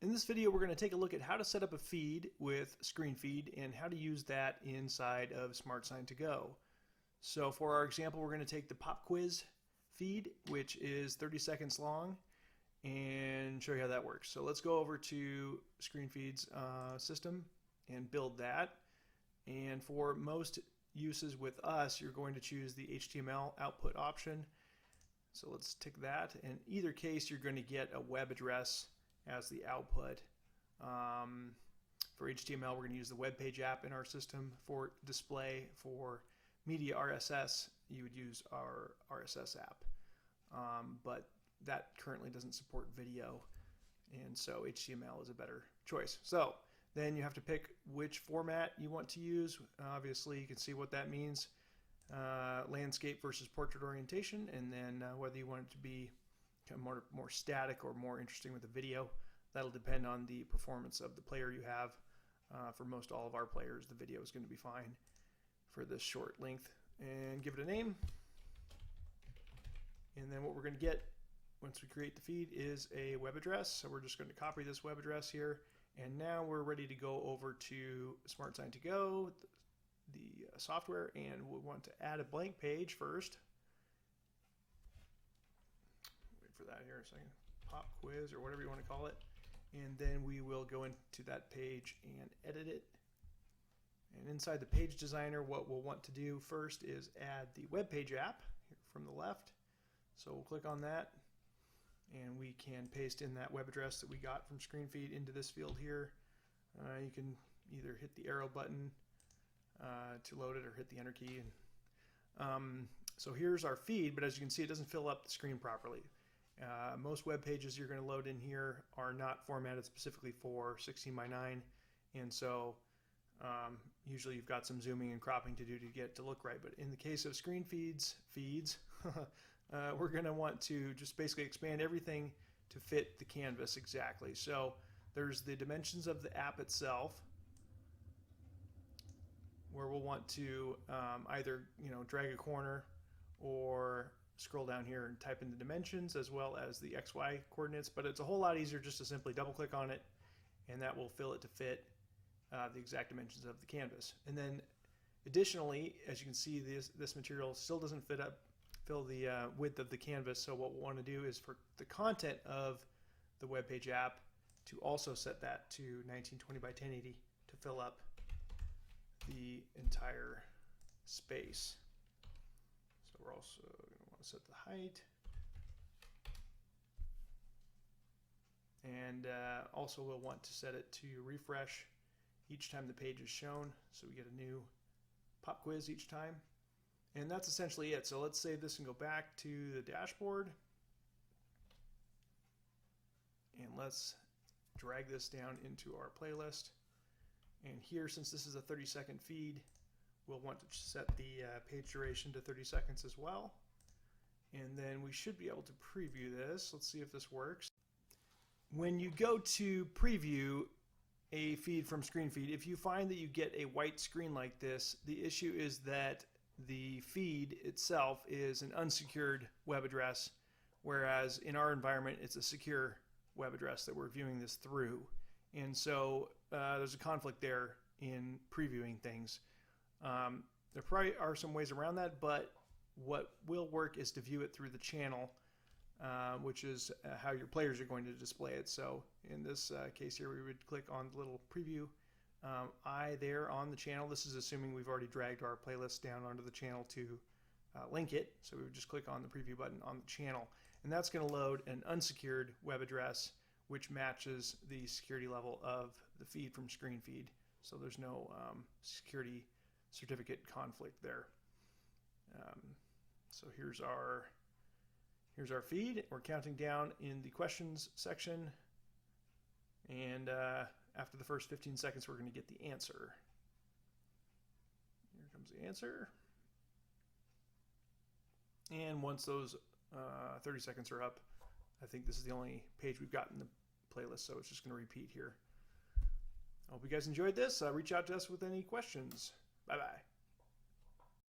In this video, we're going to take a look at how to set up a feed with Screenfeed and how to use that inside of SmartSign2go. So for our example, we're going to take the pop quiz feed, which is 30 seconds long, and show you how that works. So let's go over to Screenfeed's system and build that. And for most uses with us, you're going to choose the HTML output option. So let's tick that. In either case, you're going to get a web address as the output. For HTML, we're going to use the web page app in our system. For display, for media RSS, you would use our RSS app. But that currently doesn't support video, and so HTML is a better choice. So then you have to pick which format you want to use. Obviously, you can see what that means. Landscape versus portrait orientation, and then whether you want it to be kind of more static or more interesting with the video. That'll depend on the performance of the player you have. For most all of our players, the video is going to be fine for this short length. And give it a name. And then what we're going to get once we create the feed is a web address. So we're just going to copy this web address here. And now we're ready to go over to SmartSign2go, the software, and we'll want to add a blank page first. Wait for that here a second. Pop quiz or whatever you want to call it. And then we will go into that page and edit it. And inside the page designer, what we'll want to do first is add the web page app here from the left. So we'll click on that, and we can paste in that web address that we got from Screenfeed into this field here. You can either hit the arrow button to load it or hit the enter key. So here's our feed, but as you can see, it doesn't fill up the screen properly. Most web pages you're going to load in here are not formatted specifically for 16:9, and so usually you've got some zooming and cropping to do to get it to look right. But in the case of Screenfeed's feeds, we're going to want to just basically expand everything to fit the canvas exactly. So there's the dimensions of the app itself, where we'll want to either drag a corner or scroll down here and type in the dimensions as well as the XY coordinates, but it's a whole lot easier just to simply double click on it, and that will fill it to fit the exact dimensions of the canvas. And then additionally, as you can see, this material still doesn't fill the width of the canvas, so what we'll want to do is for the content of the web page app to also set that to 1920 by 1080 to fill up the entire space. So we're also going to want to set the height, and also we'll want to set it to refresh each time the page is shown, so we get a new pop quiz each time. And that's essentially it. So let's save this and go back to the dashboard, and let's drag this down into our playlist. And here, since this is a 30-second feed, we'll want to set the page duration to 30 seconds as well. And then we should be able to preview this. Let's see if this works. When you go to preview a feed from Screenfeed, if you find that you get a white screen like this, the issue is that the feed itself is an unsecured web address, whereas in our environment it's a secure web address that we're viewing this through. And so there's a conflict there in previewing things. There probably are some ways around that, but what will work is to view it through the channel, which is how your players are going to display it. So in this case here, we would click on the little preview eye there on the channel. This is assuming we've already dragged our playlist down onto the channel to link it. So we would just click on the preview button on the channel, and that's going to load an unsecured web address which matches the security level of the feed from Screenfeed. So there's no security certificate conflict there. So here's our feed. We're counting down in the questions section, and after the first 15 seconds, we're going to get the answer. Here comes the answer. And once those 30 seconds are up, I think this is the only page we've got in the playlist, so it's just going to repeat here. I hope you guys enjoyed this. Reach out to us with any questions. Bye-bye.